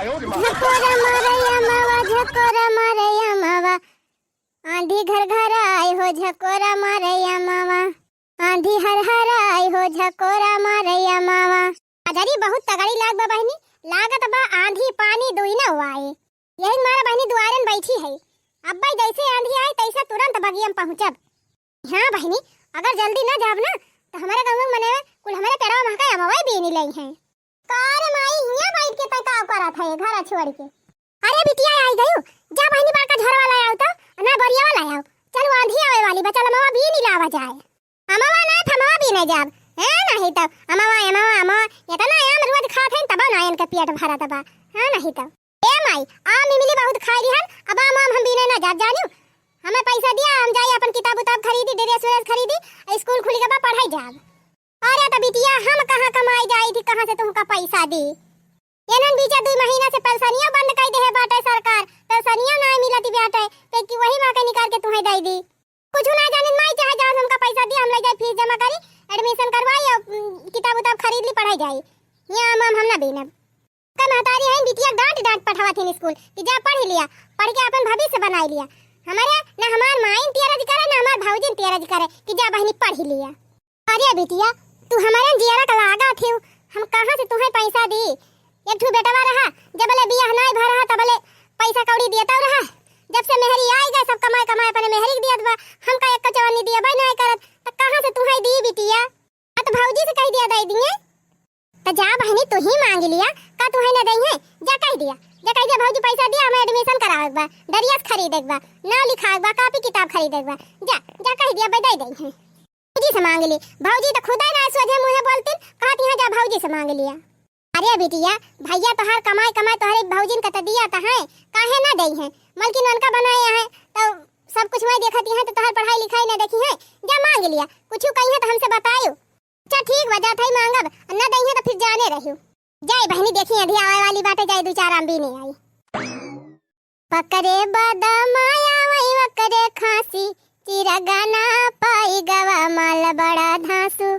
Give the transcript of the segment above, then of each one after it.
झकोरा मारैया मावा, झकोरा मारैया मावा, आंधी घर घर आई हो, झकोरा मारैया मावा, आंधी हर हर आई हो, झकोरा मारैया मावा। अजरी बहुत तगड़ी लाग बा बहनी, लागत बा आंधी पानी दुई न हुआए। यही मारा बहनी दुआरे में बैठी है। अब भाई जैसे आंधी आई तैसे तुरंत बगिया में पहुंचब। हाँ बहनी, अगर जल्दी न जाब ना तो हमारे गांव में मने कुल हमारे पेड़वा महका अमवा भी नहीं लई हैं। कार माई हिया बैठ के तका करत है घर छोड़ के। अरे बिटिया आई गयो, जा बहनी बड़का झर वाला आओ तो ना बरिया वाला आओ। चल आंधी आवे वाली बचल अमवा भी नहीं लावा जाए। अमवा ना थमवा भी नहीं जाब है नहीं तब अमवा इतना आम रोज खात है तब ना इनका पेट भरा तब हां नहीं तब। ए माई आम इमली बहुत खाई रिहन, अब आम हम भी नहीं ना जाब जानियो। हमें पैसा दिया, हम जाई अपन किताब उताब खरीदी, ड्रेस व्रेस खरीदी, स्कूल खुली के बाद पढ़ाई जाब। अरे तो बिटिया हम कहां कमाई जाई थी, कहां से तुमका पैसा दी। एनन बीचा 2 महीना से पेंशनिया बंद कर दे है बाटे सरकार, पेंशनिया ना मिलती बाटे ते कि वही मां के निकाल के तुम्हें दे दी। कुछ ना जाने माई चाहे जान हमका पैसा दिया, हम ले जाए फीस जमा करी, एडमिशन करवाई और किताब उताब खरीद ली, पढ़ाई जाई। यहां हम ना बीनब का महतारी है बिटिया डांट पठावा थी स्कूल कि जा पढ़ लिया, पढ़ के अपन भविष्य बनाई लिया। हमारे ना हमार माइन तेरा जी करे ना हमार भौजी तेरा जी करे कि जा बहनी पढ़ लिया। अरे बिटिया तू हमारे जियारा का लागा थी, हम कहां से तुम्हें पैसा दी। एक ठू बेटवा रहा जब ले बियाह नहीं भर रहा तब ले पैसा कौड़ी देता रहा, जब से मेहरी आई गए सब कमाए कमाए अपने मेहरी दिया बा, हम का एक चवन्नी दिया बा नहीं करत त कहां से तुम्हें दी बिटिया। तो भौजी से कह दिया दे दिए त जा बहनी तू ही मांग लिया का तुम्हें न दई है, जा कह दिया भौजी पैसा दिया, हमें एडमिशन करावे बा, दरिया खरीदे बा, नाम लिखावे बा, कॉपी किताब खरीदे बा, जा कह दिया बा दे दई है। भौजी से मांग ली, भौजी तो खुदा ना सोझे मुंह बोलती कहती है जा भौजी से मांग लिया। अरे बिटिया भैया तोहार कमाई तोहरे भौजिन का त दिया त है, काहे ना दई है, मलकिन उनका बनाया है तो सब कुछ मैं देखती है तो तोहार पढ़ाई लिखाई ना देखी है, जा मांग लिया। कुछ कही है तो हमसे बताइयो। अच्छा ठीक बजा थई मांगब, ना दई है तो फिर जाने रहियो। जाई बहनी देखी अभी आवे वाली बाटे, जाई 2-4 आम भी नहीं आई। पकड़े बादाम आया वही वकरे खांसी, चिरगा ना पाई गवा माल बड़ा धांसू।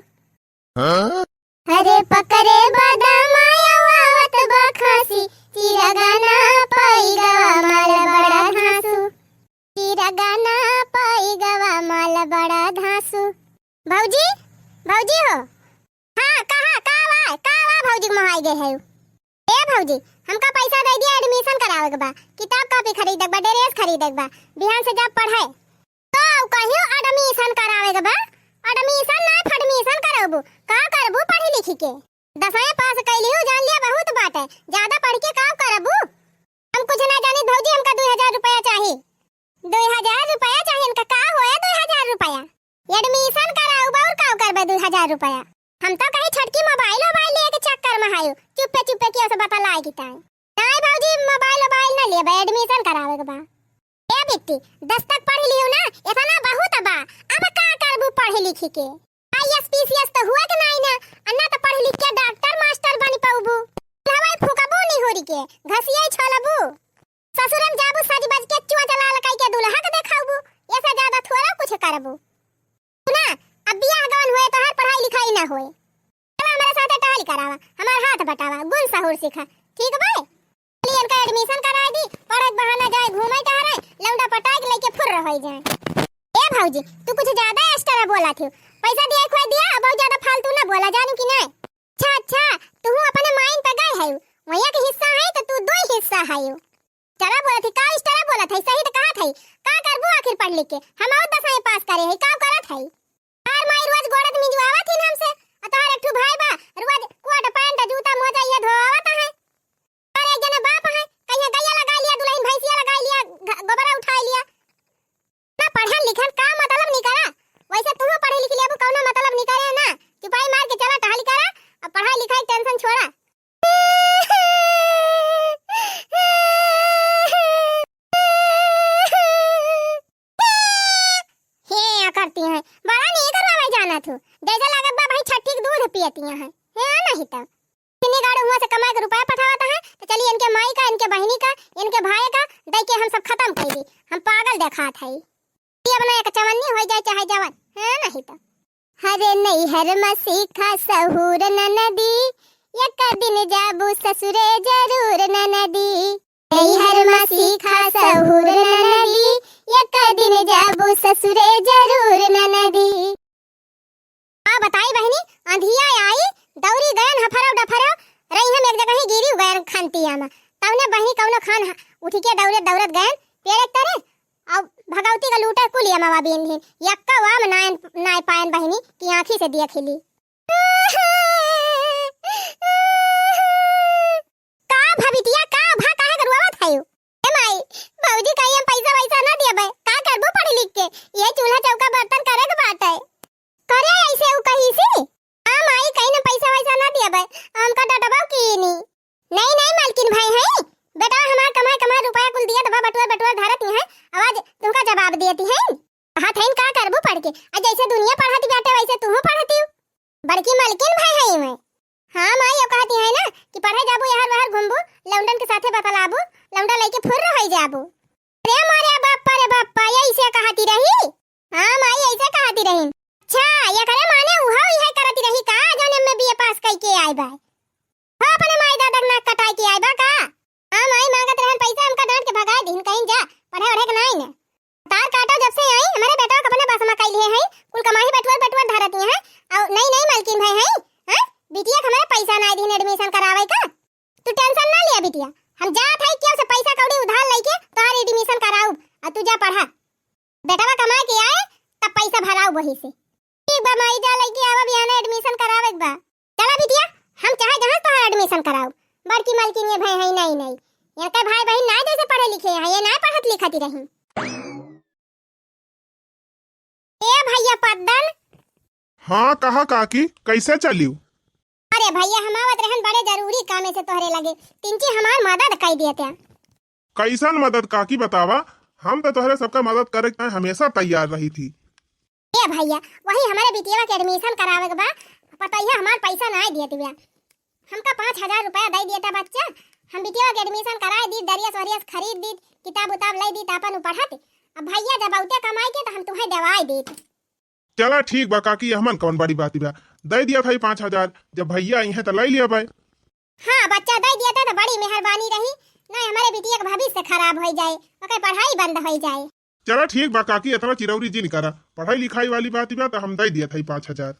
अरे पकड़े बादाम आया वावत बा खांसी, चिरगा ना पाई गवा माल बड़ा धांसू, चिरगा ना पाई गवा माल बड़ा धांसू। भौजी हो हाँ कहा भौजी मोहाई गए है। ए भौजी हमका पैसा दे दिया, एडमिशन करावे के बा, किताब कॉपी खरीदे बा, ड्रेस खरीदे बा, बिहान से जब पढ़े तो कहियो एडमिशन करावे के बा। एडमिशन ना फडमिशन करबू का करबू पढ़ी लिखी के 10वीं पास कैलियो, जान लिया बहुत बात है, ज्यादा पढ़ के का करबू। हम कुछ ना जानी भौजी, हमका 2000 रुपया चाहिए, 2000 रुपया चाहिए। इनका का होए 2000 रुपया, एडमिशन कराऊ बा और का करबे 2000 रुपया। हम तो कहीं छटकी मोबाइल लेके चक्कर में आयो, चुप्पे कियो से बता लाई किता नहीं भौजी मोबाइल ना लेबे, एडमिशन करावे के बा। ए बेटी 10 तक पढ़ लियो ना, इतना बहुत बा, अब का करबू पढ़ लिखी के। आईएएस पीसीएस तो हुआ के नहीं ना, अन्ना तो पढ़ लिख के डॉक्टर मास्टर बनी पाऊबू, हवाई फुकाबू नहीं होरी के घसिए छलबू, ससुरम जाबू साजी बज के चुआ जला लकाई के दूल्हा के देखाबू, ऐसा ज्यादा थोड़ा कुछ करबू ना। अब बियाह गवन हुए तो हर पढ़ाई लिखाई ना होए, चला हमारे साथ टहल करावा, हमार हाथ बटावा, गुण सहूर सीखा, ठीक बा। चलिए इनका एडमिशन करा दी, पढ़े बहाना जाए घूमे टहरे, लौंडा पटाक लेके फुर रह जाए। ए भौजी तू कुछ ज्यादा एक्स्ट्रा बोला थी, पैसा दिया खोई दिया, बहुत ज्यादा फालतू ना बोला जानू कि नहीं। अच्छा तू अपने माइन पे गए है, वहिया के हिस्सा है तो तू 2 हिस्सा है। चला बोला थी का एक्स्ट्रा बोला थी, सही तो कहा थी का करबू आखिर पढ़ लिख के, हम और 10वीं पास करे है, का करत है। हर माई रोज गोड़त मिजवावा थी हमसे, तोहर एक ठू भाई बा रोज कोट पैंट जूता मोजा ये धोवाता है। अरे एक जने बाप है कहिया गैया लगा लिया, दुल्हन भैंसिया लगा लिया, गोबरा उठा लिया ना। पढ़न लिखन का मतलब नहीं करा, वैसे तू पढ़ी लिख लिया कौनो मतलब नहीं करे ना, चुपाई मार के चला टहल करा, अब पढ़ाई लिखाई टेंशन छोड़ा। करती हैं बड़ा नहीं करवावे जाना थू, जैसे लागत बा भाई छठी के दूध पियती हैं है नहीं तो किन्नी गाड़ी हुआ से कमाए के रुपया पठावता है। तो चलिए इनके माई का, इनके बहनी का, इनके भाई का दे के हम सब खत्म कर दी, हम पागल देखा था ये बना एक चवन्नी हो जाए चाहे जवान है नहीं तो। हरे नहीं हर मसीखा सहूर न नदी, एक दिन जाबू ससुरे जरूर न नदी। जैबू ससुरे जरूर ननदी। हाँ बताई बहनी, अंधिया आई दौरी गयन हफरो डफरो रही हम एक जगह ही गिरी गयन खानतिया में तवने बहनी कौनो खान उठी के दौड़े दौड़त गयन पेड़ एक तरे अब भगवती का लूटा कुलिया मावा बिन दिन यक्का वाम नाय पायन बहनी की आंखी से दिया खिली। का भबितिया का भा काहे गरुवा थायु ए माई भौजी कहीं हम पैसा वैसा ना दिया बे का करबो पढ़ लिख के ये चूल्हा चौका बर्तन करे के बात है करे ऐसे उ कही सी। हां माई कहीं ना पैसा वैसा ना दिया बे हमका डटबो की नहीं नहीं मालकिन भाई है बेटा हमार कमाए कमाए रुपया कुल दिया दबा बटुआ बटुआ धरत है आवाज तुमका जवाब देती है हां थैन का करबो पढ़ के आ जैसे दुनिया पढ़ाती बेटे वैसे तू पढ़ती बड़की मालकिन भाई है मैं। हां माई ये कहती है ना कि पढ़े जाबू यहर बाहर घूमबू लौंडन के साथे बतलाबू लौंडा लेके फुर रह जाबू। रे मारे बाप्पा ऐसे कहती रही। हां माई ऐसे कहती रही। अच्छा ये करे माने उहा इहे करती रही का जने में बीए पास कई के आई बा हां अपने माई दादा ना कटाई के आई बा का। हां माई मांगत रहन पैसा हमका डांट के भगाए दिन कहीं जा पढ़े ओढ़े के नहीं ने तार काटा जब से आई हमारे बेटा को अपने बस में कई लिए है कुल कमाई बटुआ धरती है और नहीं मालकिन भाई है हां बिटिया के हमारे पैसा ना दिन एडमिशन करावे का तू टेंशन ना लिया बिटिया हम जात है क्यों से पैसा कौड़ी उधार लेके तोहार एडमिशन कराऊ आ तू जा पढ़ा बेटावा कमा के आए तब पैसा भराऊ वही से ठीक बा माई जा लेके आवा बिहान एडमिशन करावे बा चला बिटिया हम चाहे जहां तोहार एडमिशन कराऊ बड़की मालकिन ये भाई है नहीं ये के भाई बहन ना जैसे पढ़े लिखे है ये ना पढ़त लिखती रही। ए भैया पद्दन। हाँ कहा काकी कैसे चलियो? अरे भैया हम आवत रहन बड़े जरूरी काम से तोहरे लगे तिनची हमार मदद कई देते। कैसन मदद काकी बतावा हम तो तोहरे सबका मदद करे के हमेशा तैयार रही थी। ए भैया वही हमारे बिटिया के एडमिशन करावे के बा पता है हमार पैसा ना दिए दिया हमका 5000 रुपया दे दिया था बच्चा हम बिटिया के एडमिशन कराए दी दरिया वरिया खरीद दी किताब उताब ले दी तापन पढ़ाते अब भैया जब औते कमाई के तो हम तुम्हें दवाई देते। चला ठीक बा काकी हमन कौन बड़ी बात बा दे दिया था 5000 जब भैया आई है तो ले लिया भाई। हाँ बच्चा दे दिया था तो बड़ी मेहरबानी रही नहीं हमारे बिटिया का भविष्य खराब हो जाए ओकर पढ़ाई बंद हो जाए। चला ठीक बा काकी इतना चिरौरी जी निकारा पढ़ाई लिखाई वाली बात बा तो हम दे दिया था 5000।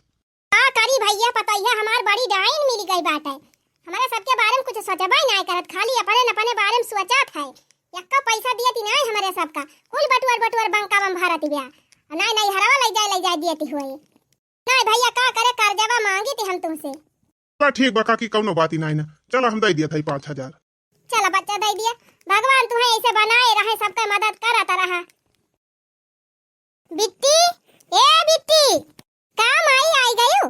का करी भैया पता है हमार बड़ी डाइन मिल गई बात है हमारे सबके बारे में कुछ सोचबा नहीं करत खाली अपने बारे में सोचत है यक्का पैसा दिया थी नहीं हमारे सबका कुल बटुआर बंका में भरत बिया नहीं हरावा ले जाए दियती हुए नहीं भैया का करे कर्जवा मांगी थी हम तुमसे। चला ठीक बा काकी कौनो बात ही नहीं ना चला हम दे दिया था 5000। चलो बच्चा दे दिया भगवान तुम्हें ऐसे बनाए रहे सबका मदद करता रहा। बिट्टी ए बिट्टी काम आई गई।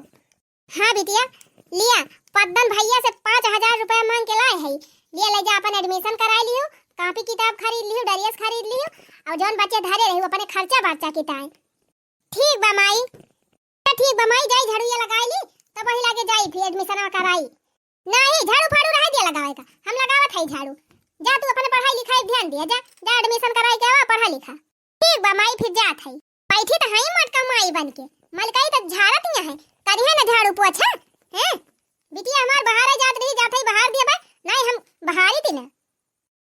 हाँ बिटिया लिया पद्दन भैया से 5000 रुपया मांग के लाए है लिया ले जा अपन एडमिशन करा लियो कॉपी किताब खरीद लियो डरियस खरीद लियो और जौन बच्चे धरे रही अपने खर्चा बच्चा के टाइम ठीक बा माई जाई झाड़ू ये लगाई ली तब वही लागे जाई फिर एडमिशन कराई नहीं झाड़ू फाड़ू रह दिया लगावे का हम लगावत है झाड़ू जा तू अपने पढ़ाई लिखाई ध्यान दिया जा एडमिशन कराई के आवा पढ़ा लिखा ठीक बा माई फिर जात है बैठी तो है मटका माई बन के मलकाई तो झाड़त ही है करिए ना झाड़ू पोछा हैं बिटिया हमार बाहर जात ही बाहर दिया बा नहीं हम बाहर ही थी ना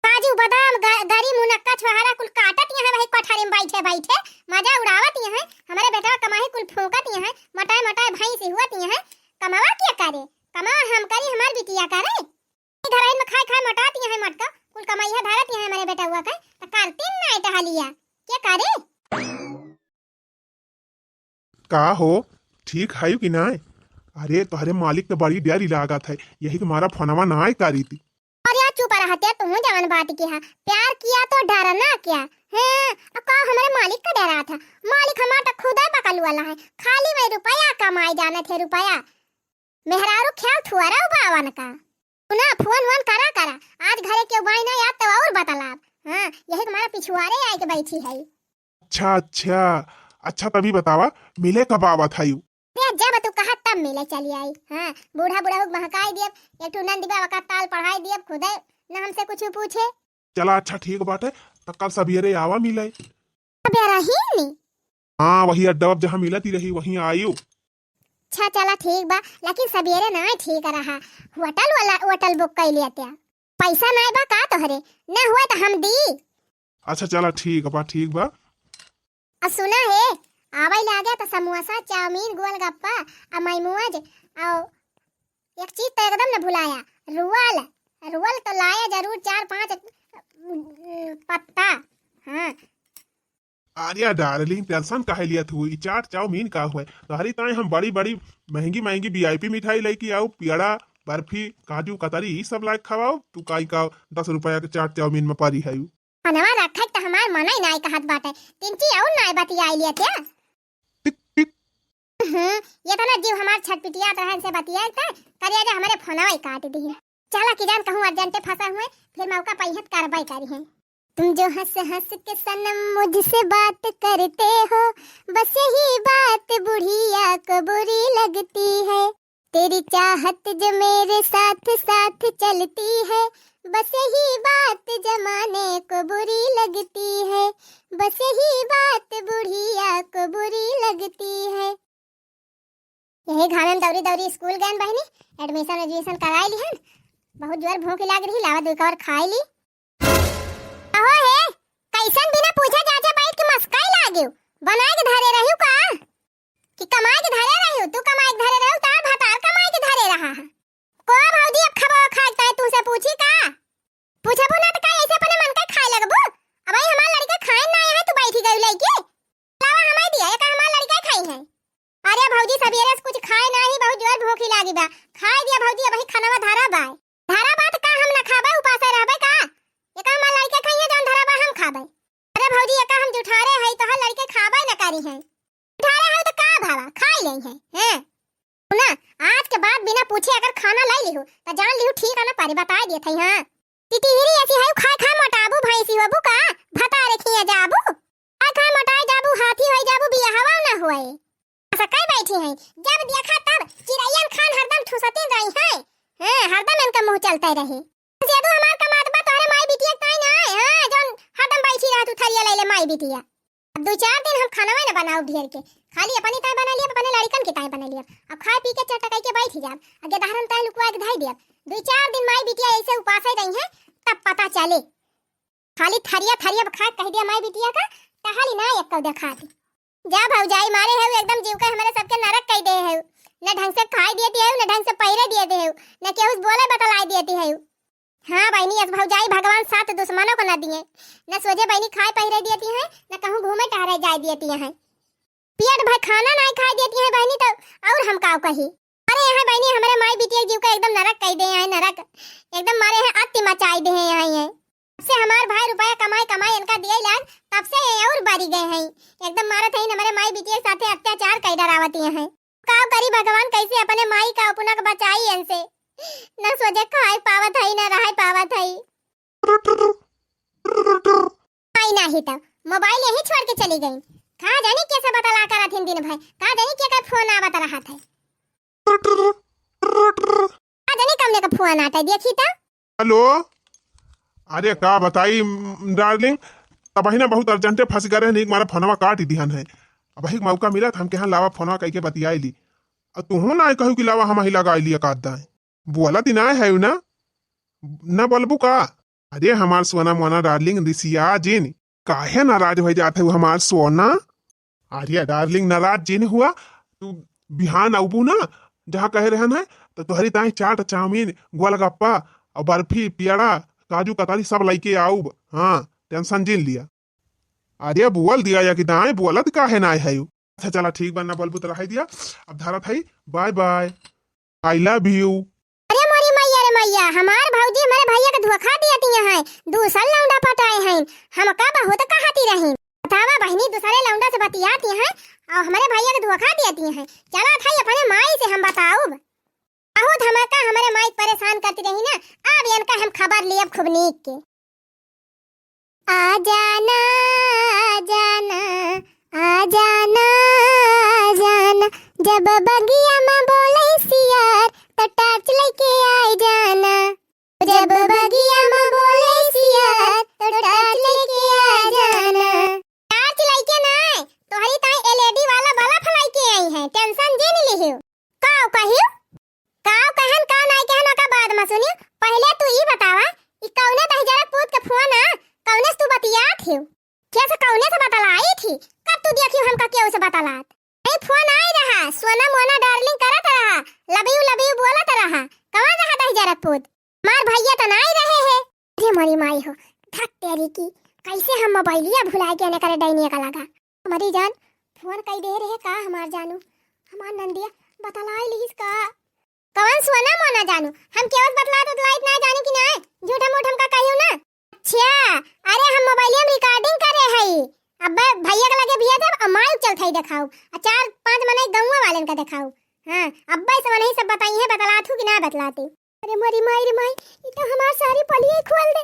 काजू बादाम गरी मुनक्का छुहारा कुल काटत यहाँ भाई पठारी में बैठे मजा उड़ावत यहाँ हमारे बेटा कमाई कुल फूकत यहाँ मटाए भाई से हुआ यहाँ कमावा क्या करे कमा हम करी हमार बिटिया करे घर में खाए मटात यहाँ मटका कुल कमाई धरत यहाँ हमारे बेटा हुआ का तो करते ना टहलिया क्या करे का हो ठीक है कि नहीं? अरे तुम्हारे मालिक तो बड़ी डरी लागत है यही तुम्हारा फोनवा ना करी थी। अरे चुप रहते तुम जवान बात की है प्यार किया तो डरना क्या है का हमारे मालिक का डरा था मालिक हमारा खुद ही बकल वाला है खाली वही रुपया कमाई जाने थे रुपया मेहरारू ख्याल थुआरा बावन का सुना फोन वन करा आज घरे के बाई ना याद तो और बतलाब हां यही तुम्हारा पिछुआरे आए के बैठी है। अच्छा तभी बतावा मिले कब आवत है यू? जब तू कहा तब मिले चली आई। हाँ बूढ़ा को महकाई दिए एक टू नंदी बाबा का ताल पढ़ाई दिए खुदे न हमसे कुछ पूछे। चला अच्छा ठीक बात है तो कल सवेरे आवा मिले। सवेरा ही नहीं हाँ वही अड्डा जहाँ मिलती रही वहीं आयु। अच्छा चला ठीक बा लेकिन सवेरे ना ठीक रहा होटल बुक कर लिया पैसा ना बा का तोहरे न हुआ तो हम दी। अच्छा चला ठीक बा अब सुना है आवाई लागे तो समोसा चाउमीन गोलगप्पा और माइमुआज और एक चीज तो एकदम न भुलाया, रुअल। रुअल तो लाया जरूर 4-5 पत्ता। हाँ अरे डार्लिंग टेंशन काहे लिया तू? ई चाट चाउमीन का हुए तोहरी ताई हम बड़ी बड़ी महंगी महंगी वीआईपी मिठाई लेके आओ, पेड़ा बर्फी काजू कतरी ई सब लायक खवाओ। तू काई का 10 रुपया के चाट चाउमीन में पारी है। पनवा रखत त हमार मनाई नाई कहत बाटे, तिनची और नाई बतियाई लिया क्या? टिक टिक ये तो ना जीव हमार छटपिटिया रहन से बतियाई त करिया जे हमारे फोनवा ही काट दी। चला कि जान कहूं अर्जेंटे फंसा हुए फिर मौका पहियत कार्रवाई करी है। तुम जो हंस हंस के सनम मुझसे बात करते हो, बस यही बात बुढ़िया को बुरी लगती है। तेरी चाहत जो मेरे साथ साथ चलती है, बस यही बात जमाने को बुरी लगती है। बस यही बात बुढ़िया को बुरी लगती है। यही घामे में दौरी दौरी स्कूल गए बहनी, एडमिशन कराई ली हन। बहुत जोर भूख लाग रही, लावा दो और खाई ली। अहो हे कैसन बिना पूछे जाचे बैठ के मस्काई लागियो, बनाए के धरे रहियो का कि कमाए के धरे रहियो? तू कमाए के धरे रहियो तार भतार कमाए के धरे रहा है। को भौजी अब खबो खाता है तू से पूछी का? पूछबो ना त का ऐसे अपने मन का खाए लगबो? अब भाई हमार लड़का खाए ना है, तू बैठी गई लइके लावा हमाय दिया एक हमार लड़का खाई है। अरे भौजी सवेरे से कुछ खाए ना ही, बहुत जोर भूख लागी बा। खाए दिया भौजी, अब ही खानावा धारा बा। धारा बात का हम ना खाबे उपास रहबे का? एक हमार लड़का खाइए जौन धारा बा हम खाबे। अरे भौजी एक हम जुठारे है तो हर लड़के खाबे ना करी है। जुठारे है तो का भावा खाई ले है हैं? सुना आज के बाद बिना पूछे अगर खाना लाई लिहो त जान लिहो ठीक है ना पारी बता दिए थे। हां तितिहरी ऐसी है खा खा मोटाबू भैंसी होबू का भता रखिए जाबू खा खा मोटाए जाबू हाथी होई जाबू बियाहवा ना होए। ऐसा कई बैठी है जब देखा तब चिड़ैयन खान हरदम ठुसते रही है। हां हरदम इनका मुंह चलता रहे। जादू हमार कमातबा तोरे माई बिटिया ताई ना है। हां जौन हरदम बैठी रह तू थरिया ले ले माई बिटिया। अब 2-4 दिन हम खाना ना बनाओ ढेर के, खाली अपनी ताई बना लिया अपने लड़कन के ताई बना लिया। अब खा पी के चटकाई के बैठ जाब, आगे दहरन ताई लुकवा के धाई दिया। 2-4 दिन माई बिटिया ऐसे उपास ही रही है तब पता चले। खाली थरिया थरिया खा कह दिया माई बिटिया का कहाली ना एक कौ देखा दी। जा भौजाई मारे है एकदम जीव का हमारे सबके नरक कह दे है। न ढंग से खाई देती है न ढंग से पहिरे देते है न केहू बोले बतलाई देती है। हाँ बहनी अस भौजाई भगवान 7 दुश्मनों को न दिए, न सोझे बहनी खाए पहिरे देती है न कहूँ घूमे टहरे जाए देती है। पेट भर खाना नहीं खाए देती है बहनी तो और हम काव कही। अरे यहाँ बहनी हमारे माई बिटिया जीव का एकदम नरक कह दे हैं, नरक एकदम मारे हैं अति मचाई दे हैं। यहाँ है तब से हमार भाई रुपया कमाई कमाई इनका दिए लाग तब से और बारी गए हैं। एकदम मारत है हमारे माई बिटिया साथे अत्याचार कई डरावती हैं। काव करी भगवान कैसे अपने माई का अपना बचाई इनसे। न सोचे खाए पावत है न रहे पावत है। आई नहीं तो मोबाइल यही छोड़ के चली गई। कहा जानी कैसे बतला कर थी दिन भर, कहा जानी क्या फोन आवत रहा था। कहा जानी कमने का फोन आता देखी तो। हेलो अरे का बताई डार्लिंग, तब ही ना बहुत अर्जेंटे फंस गए नहीं मारा फोनवा काट दिहन है। अब ही मौका मिला था हम के लावा फोनवा कह के बतियाई ली। अब तू ना कहू कि लावा हम ही लगा लिया कादा बोला दिन आए है ना न बोलबू का? अरे हमार सोना मोना डार्लिंग रिसिया जिन काहे नाराज हो जाते हो हमार सोना? अरे डार्लिंग नाराज जिन हुआ तू बिहान आबू ना जहाँ कह रहे हैं तो तुहरी ताई चाट चाउमीन गोलगप्पा और बर्फी पेड़ा काजू कतरी सब लेके आऊब। हाँ टेंशन जिन लिया। अरे बोल दिया या कि दाएं बोलत काहे ना है। अच्छा चला ठीक बनना बोलबू तो रह दिया। अब धारा था bye bye I love you. अरे मैया हमार भौजी हमारे भैया के धोखा दियती है। दूसरा लौंडा पटाए हैं हम का बहुत कहती रही। बतावा बहनी दूसरे लौंडा से बतियाती हैं और हमारे भैया के धोखा देती हैं। चला था अपने माई से हम बताओ। बहुत धमाका हमारे माई परेशान करती रही ना। अब इनका हम खबर लिए खूब नीक के। आ जाना आ जाना आ जाना आ जाना जब बगिया में बोले सियार तो टार्च लेके आई जाना। जब बगिया में बोले सियार तो टार्च लेके आ जाना। टार्च लेके ना तोहरी ताई एलईडी वाला बल्ब लेके आई है। टेंशन जे नहीं लिहियो। काव कहियो काव कहन का नहीं कहन का बाद में सुनियो। पहले तू ई बतावा ई कौने तही जरा पूत के फोन आ कौने से तू बतियात हियो? कैसे कौने से बतलाई थी? कब तू क्यों हमका क्यों से बतालात? नहीं फोन आई रहा, सोना मोना डार्लिंग करत रहा, लव यू बोलत रहा। कहाँ रहा दही जरत पूत? मार भैया तो नहीं रहे है। अरे मरी माई हो, धक तेरी की, कैसे हम मोबाइलिया भुलाए के न करे डैनिया का लगा। हमारी जान फोन कई दे रहे का हमार जानू, हमार नंदिया बतलाई लीस का। कौन सोना मोना जानू, हम केवल बतला तो लाइट ना जानू कि ना, झूठा मूठ हमका कहियो ना। अच्छा, अरे हम मोबाइलिया में रिकॉर्डिंग करे हई, अब भैया के लगे भैया जब अमाल चल थई दिखाऊ, चार पांच मने गौवा वालन का दिखाऊ। हां अब्बा से नहीं सब बताई है, बतलाथू कि ना बतलाती। अरे मोरी माई रे माई, ई तो हमार सारी पलिए खोल दे,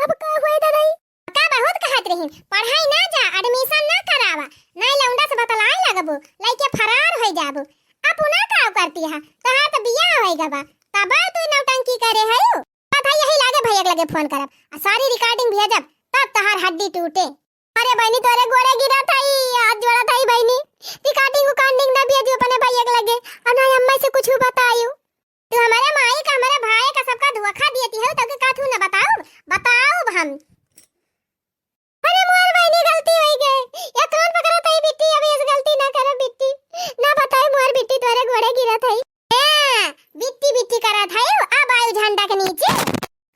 अब का होए दा नहीं। का बहुत कहत रही, पढ़ाई ना जा, एडमिशन ना करावा, नहीं लौंडा से बतलाई लगबो, लइके फरार होई जाबो। अब उना का करती है, तहार तो बियाह होई गबा, तब तू नौटंकी करे हयो। बात है यही लागे भैया के लगे फोन करब, आ सारी रिकॉर्डिंग भेजब, तब तहार हड्डी टूटे। अरे बहनी तोरे गोरे गिरा थाई, हाथ जोड़ा थाई बहनी, रिकॉर्डिंग ना भेजू अपने भैया के लगे, और ना अम्मा से कुछ बताइयो। तू हमारे माई का हमारे भाई का सबका धोखा देती है, तो के काथू ना बताओ हम। अरे मोर बहनी गलती होई गए, ये कौन पकड़ा थाई बिट्टी, अब इस गलती ना करे बिट्टी, ना बताए मोर बिट्टी तोरे गोरे गिरा थाई। बिट्टी करा थाई, अब आयु झंडा के नीचे।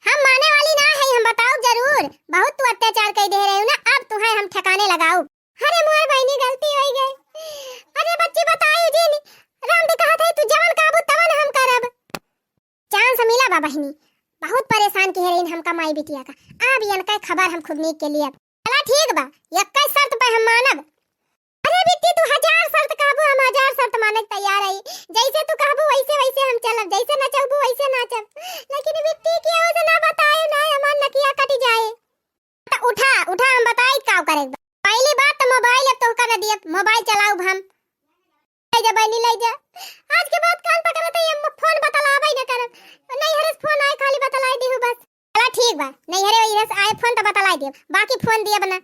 हम माने वाली ना है, हम बताओ जरूर, बहुत तू अत्याचार कर दे रहे हो ना, अब तुम्हें हम ठिकाने लगाओ। अरे मोर बहनी गलती होई गई। अरे बच्ची बताओ जी, राम दे कहा था तू जवन काबू तवन हम करब। चांस मिला बा बहनी, बहुत परेशान की है हम कमाई बिटिया का, अब इनका खबर हम खुद नीक के लिए। चला ठीक बा, 21 शर्त पे हम मानब। अरे बिट्टी तू 1000 शर्त कहबो, हम 1000 शर्त माने तैयार है, जैसे तू कहबो वैसे हम चलब, जैसे ना चाहबो वैसे नाचब। लेकिन बिट्टी की हो ना बताए ना, हमार नकिया कट जाए। तो उठा हम बताई का करेगा। पहली बात तो मोबाइल अब तो कर दिया, मोबाइल चलाओ हम। ले जा बहनी ले जा, आज के बाद कान पकड़त है, हम फोन बतलावे ना करब, नहीं हरस फोन आए खाली बतलाई देहु बस। चला ठीक बा, नहीं हरे हरस आए फोन तो बतलाई देब, बाकी फोन दिया बना।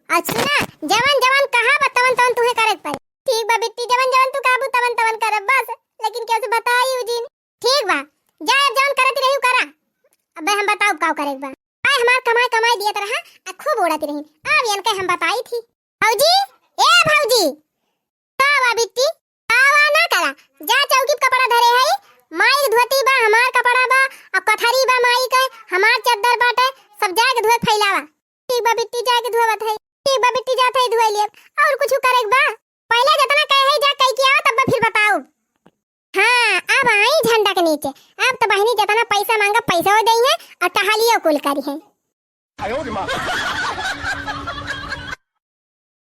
अच्छा ना, जवन कहा तवन तुहे करे पड़े। ठीक बा बिट्टी, जवन तू काबू तवन करब बस, लेकिन कैसे बताई उजिन। ठीक बा, जा जवन करत रही करा, अब हम बताओ का करेगा। आए हमार कमाई दिया तरह आ खूब उड़ाती रही, अब इनके हम बताई थी। भौजी ए भौजी, का बा बिट्टी, कावा ना करा, जा चौकी पे कपड़ा धरे है, माई धोती बा, हमार कपड़ा बा, और कथरी बा माई के, हमार चद्दर बाटे, सब जाके धोए फैलावा। ठीक बा बिट्टी, जाके धोवत है। ठीक बा बिट्टी, जाते ही धोए लिए, और कुछ करेक बा, पहले जितना कहे है जा कह के आओ, तब फिर बताओ। हाँ अब आई झंडा के नीचे, अब तो बहनी जितना पैसा मांगा पैसा हो दई है, और टहलियो कुल करी है।